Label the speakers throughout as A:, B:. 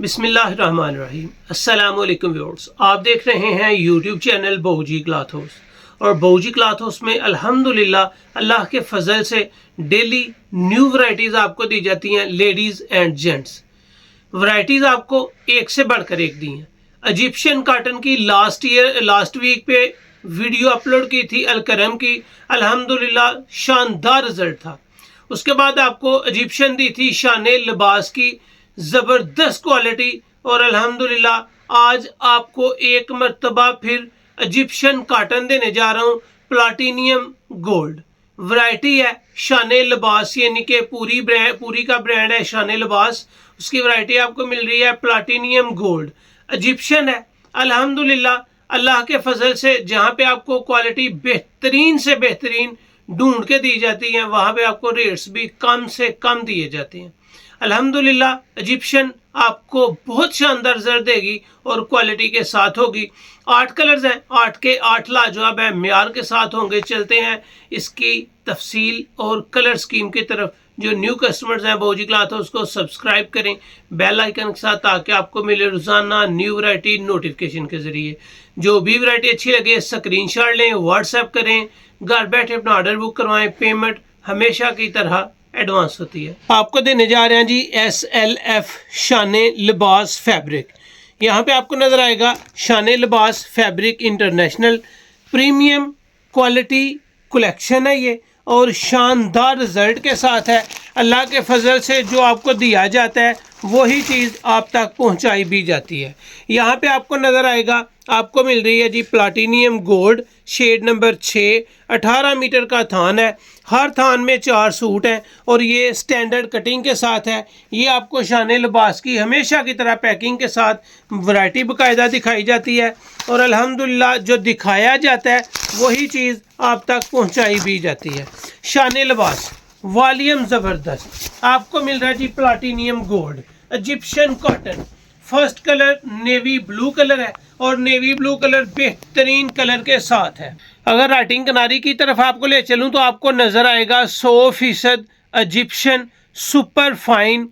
A: बिस्मिल्लाहिर्रहमानिर्रहीम। अस्सलामुअलैकुम व्यूअर्स, आप देख रहे हैं यूट्यूब चैनल बहूजी क्लॉथ हाउस। और बहूजी क्लॉथ हाउस में अल्हम्दुलिल्लाह अल्लाह के फजल से डेली न्यू वैरायटीज़ आपको दी जाती हैं, लेडीज़ एंड जेंट्स। वैरायटीज़ आपको एक से बढ़कर एक दी हैं। इजिप्शियन कॉटन की लास्ट वीक पे वीडियो अपलोड की थी अलकरम की, अल्हम्दुलिल्लाह शानदार रिजल्ट था। उसके बाद आपको इजिप्शियन दी थी शान लिबास की, ज़बरदस्त क्वालिटी। और अल्हम्दुलिल्लाह आज आपको एक मर्तबा फिर इजिप्शियन कॉटन देने जा रहा हूँ, प्लाटीनियम गोल्ड वैरायटी है शान लिबास, यानी कि पूरी का ब्रांड है शान लिबास। उसकी वैरायटी आपको मिल रही है प्लाटीनियम गोल्ड, इजिप्शियन है। अल्हम्दुलिल्लाह अल्लाह के फजल से जहाँ पे आपको क्वालिटी बेहतरीन से बेहतरीन ढूंढ के दी जाती है, वहाँ पे आपको रेट्स भी कम से कम दिए जाते हैं। अल्हम्दुलिल्लाह इजिप्शियन आपको बहुत शानदार रिजल्ट देगी और क्वालिटी के साथ होगी। 8 कलर्स हैं, 8 के 8 लाजवाब है, म्यार के साथ होंगे। चलते हैं इसकी तफसील और कलर स्कीम की तरफ। जो न्यू कस्टमर्स हैं बहूजी क्लॉथ हाउस को सब्सक्राइब करें बेल आइकन के साथ, ताकि आपको मिले रोजाना न्यू वैरायटी नोटिफिकेशन के जरिए। जो भी वैरायटी अच्छी लगे स्क्रीनशॉट लें, व्हाट्सएप करें, घर बैठे अपना ऑर्डर बुक करवाएं। पेमेंट हमेशा की तरह एडवांस होती है। आपको देने जा रहे हैं जी SLF शान लिबास फैब्रिक। यहाँ पे आपको नजर आएगा शान लिबास fabric international premium quality collection है ये, और शानदार रिजल्ट के साथ है। अल्लाह के फजल से जो आपको दिया जाता है वही चीज़ आप तक पहुंचाई भी जाती है। यहाँ पे आपको नज़र आएगा, आपको मिल रही है जी platinum gold shade number 6, 18 metre का थान है। हर थान में 4 सूट हैं और ये स्टैंडर्ड कटिंग के साथ है। ये आपको शान लिबास की हमेशा की तरह पैकिंग के साथ वैरायटी बाकायदा दिखाई जाती है, और अल्हम्दुलिल्लाह जो दिखाया जाता है वही चीज़ आप तक पहुंचाई भी जाती है। शान लिबास वॉल्यूम ज़बरदस्त आपको मिल रहा है जी platinum gold Egyptian cotton. First colour navy blue colour है, और नेवी ब्लू कलर बेहतरीन कलर के साथ है। अगर राइटिंग किनारी की तरफ आपको ले चलूँ तो आपको नज़र आएगा 100% Egyptian super fine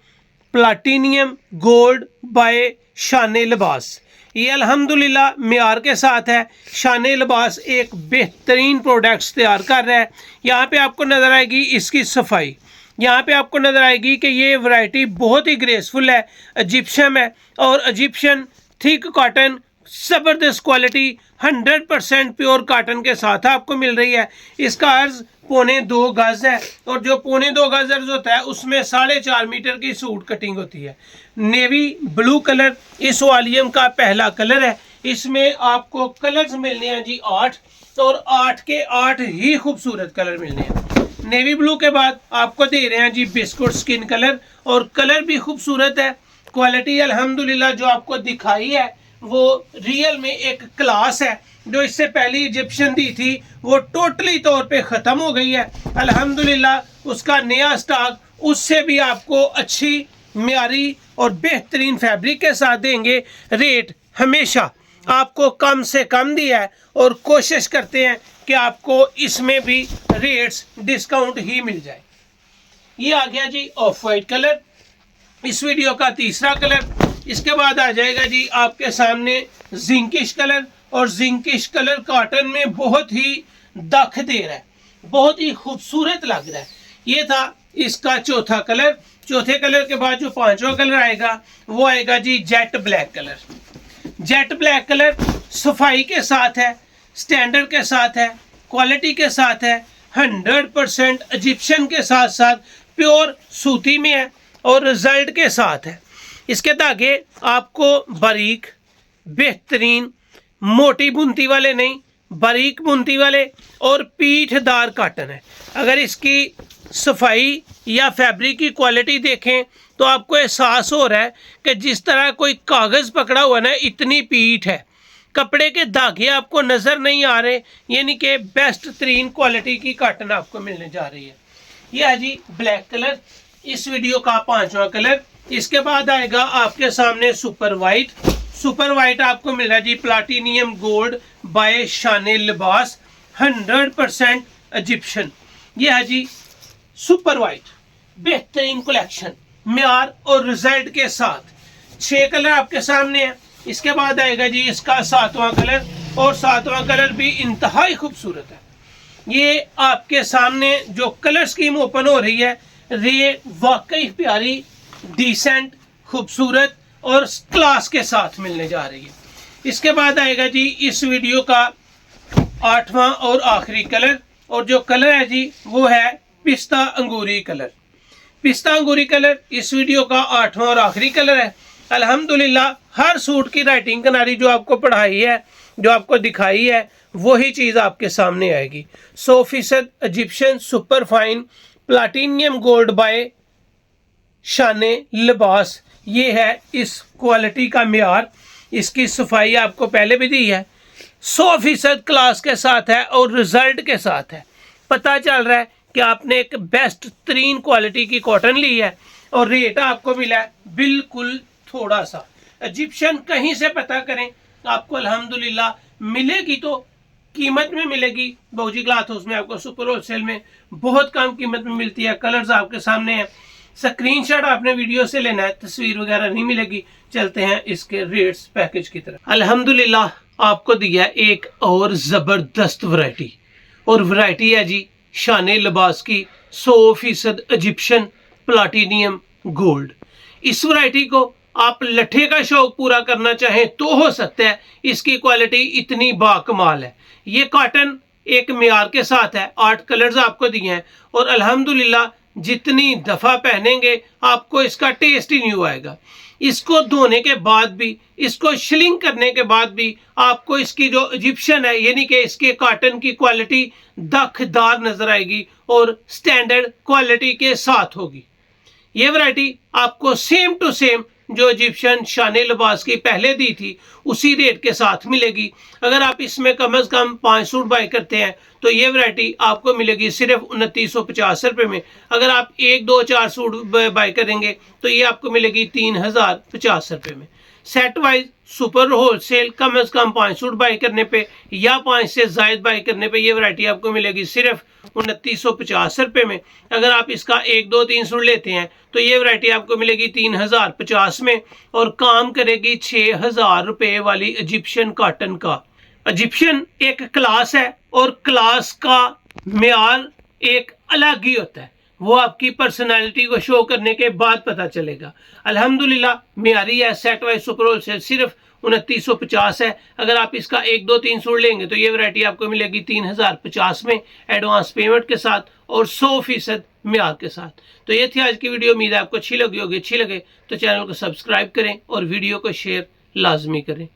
A: platinum gold by Shaan Libaas. ये अल्हम्दुलिल्लाह म्यार के साथ है। शान लिबास एक बेहतरीन प्रोडक्ट्स तैयार कर रहा है। यहाँ पे आपको नज़र आएगी इसकी सफाई, यहाँ पे आपको नज़र आएगी कि ये वैरायटी बहुत ही ग्रेसफुल है, इजिप्शियन है। और इजिप्शियन थिक कॉटन ज़बरदस्त क्वालिटी 100% प्योर कॉटन के साथ आपको मिल रही है। इसका अर्ज 2.25 गज है, और जो 2.25 गज अर्ज होता है उसमें 4.5 मीटर की सूट कटिंग होती है। नेवी ब्लू कलर इस वॉल्यूम का पहला कलर है। इसमें आपको कलर्स मिलने हैं जी 8, और 8 के 8 ही खूबसूरत कलर मिलने हैं। नेवी ब्लू के बाद आपको दे रहे हैं जी बिस्कुट स्किन कलर, और कलर भी खूबसूरत है। क्वालिटी अल्हम्दुलिल्लाह जो आपको दिखाई है वो रियल में एक क्लास है। जो इससे पहली इजिप्शियन दी थी वो टोटली तौर पे ख़त्म हो गई है। अल्हम्दुलिल्लाह उसका नया स्टॉक उससे भी आपको अच्छी म्यारी और बेहतरीन फैब्रिक के साथ देंगे। रेट हमेशा आपको कम से कम दिया है, और कोशिश करते हैं कि आपको इसमें भी रेट्स डिस्काउंट ही मिल जाए। ये आ गया जी ऑफ वाइट कलर, इस वीडियो का तीसरा कलर। इसके बाद आ जाएगा जी आपके सामने जिंकिश कलर, और जिंकिश कलर कॉटन में बहुत ही दख दे रहा है, बहुत ही खूबसूरत लग रहा है। ये था इसका चौथा कलर। चौथे कलर के बाद जो 5वां कलर आएगा वो आएगा जी jet black colour. Jet black colour सफाई के साथ है, स्टैंडर्ड के साथ है, क्वालिटी के साथ है, 100% इजिप्शियन के साथ साथ प्योर सूती में है, और रिजल्ट के साथ है। इसके धागे आपको बारीक बेहतरीन मोटी बुनती वाले नहीं, बारीक बुनती वाले और पीठदार कॉटन है। अगर इसकी सफाई या फैब्रिक की क्वालिटी देखें तो आपको एहसास हो रहा है कि जिस तरह कोई कागज़ पकड़ा हुआ ना, इतनी पीठ है। कपड़े के धागे आपको नज़र नहीं आ रहे, यानी कि बेस्ट तरीन क्वालिटी की कॉटन आपको मिलने जा रही है। यह है जी ब्लैक कलर, इस वीडियो का 5वां कलर। इसके बाद आएगा आपके सामने सुपर वाइट। सुपर वाइट आपको मिल रहा है जी प्लाटीनियम गोल्ड बाय शान लिबास, 100% इजिप्शियन। यह है जी सुपर वाइट, बेहतरीन कलेक्शन म्यार और रिजल्ट के साथ। 6 कलर आपके सामने है। इसके बाद आएगा जी इसका 7वां कलर, और 7वां कलर भी इंतहाई खूबसूरत है। ये आपके सामने जो कलर स्कीम ओपन हो रही है, ये वाकई प्यारी, डिसेंट, खूबसूरत और क्लास के साथ मिलने जा रही है। इसके बाद आएगा जी इस वीडियो का 8वां और आखिरी कलर, और जो कलर है जी वो है पिस्ता अंगूरी कलर। पिस्ता अंगूरी कलर इस वीडियो का 8वां और आखिरी कलर है। अल्हम्दुलिल्लाह हर सूट की राइटिंग किनारी जो आपको पढ़ाई है, जो आपको दिखाई है, वही चीज़ आपके सामने आएगी। 100% Egyptian super fine platinum gold by Shaane Libaas, ये है इस क्वालिटी का मेयार। इसकी सफाई आपको पहले भी दी है, 100% क्लास के साथ है और रिजल्ट के साथ है। पता चल रहा है कि आपने एक बेस्ट तरीन क्वालिटी की कॉटन ली है, और रेट आपको मिला है बिल्कुल थोड़ा सा। इजिप्शियन कहीं से पता करें आपको अल्हम्दुलिल्लाह मिलेगी, तो कीमत में मिलेगी। बाऊजी क्लॉथ हाउस में आपको सुपर होलसेल में बहुत कम कीमत में मिलती है। कलर्स आपके सामने हैं, स्क्रीनशॉट आपने वीडियो से लेना है, तस्वीर वगैरह नहीं मिलेगी। चलते हैं इसके रेट्स पैकेज की तरफ। अल्हम्दुलिल्लाह आपको दिया एक और जबरदस्त वैरायटी, और वैरायटी है जी शाने लिबास की 100% इजिप्शियन प्लाटीनियम गोल्ड। इस वैरायटी को आप लट्ठे का शौक पूरा करना चाहें तो हो सकता है। इसकी क्वालिटी इतनी बाकमाल है। ये कॉटन एक मियार के साथ है, 8 कलर्स आपको दिए हैं, और अल्हम्दुलिल्लाह जितनी दफ़ा पहनेंगे आपको इसका टेस्ट ही नहीं आएगा। इसको धोने के बाद भी, इसको शिलिंग करने के बाद भी आपको इसकी जो इजिप्शियन है, यानी कि इसके कॉटन की क्वालिटी दाखदार नजर आएगी और स्टैंडर्ड क्वालिटी के साथ होगी। ये वैरायटी आपको सेम टू सेम जो इजिप्शियन शाने लिबास की पहले दी थी उसी रेट के साथ मिलेगी। अगर आप इसमें कम से कम 5 सूट बाय करते हैं तो ये वैरायटी आपको मिलेगी सिर्फ 2950 रुपये में। अगर आप 1, 2, 4 सूट बाय करेंगे तो ये आपको मिलेगी 3050 रुपये में। सेट वाइज सुपर होलसेल कम से कम 5 सूट बाय करने पे या 5 से ज़ायद बाय करने पे ये वैरायटी आपको मिलेगी सिर्फ 2950 रुपये में। अगर आप इसका 1, 2, 3 सूट लेते हैं तो ये वैरायटी आपको मिलेगी 3050 में, और काम करेगी 6000 रुपये वाली इजिप्शियन कॉटन का। इजिप्शियन एक क्लास है, और क्लास का मेयार एक अलग ही होता है। वो आपकी पर्सनालिटी को शो करने के बाद पता चलेगा। अल्हम्दुलिल्लाह मेयारी है। सेट वाइज सुपर होलसेल सिर्फ 2950 है। अगर आप इसका 1, 2, 3 सूट लेंगे तो ये वैरायटी आपको मिलेगी 3050 में, एडवांस पेमेंट के साथ और 100% मेयार के साथ। तो ये थी आज की वीडियो। उम्मीद है आपको अच्छी लगी होगी। अच्छी लगे तो चैनल को सब्सक्राइब करें और वीडियो को शेयर लाजमी करें।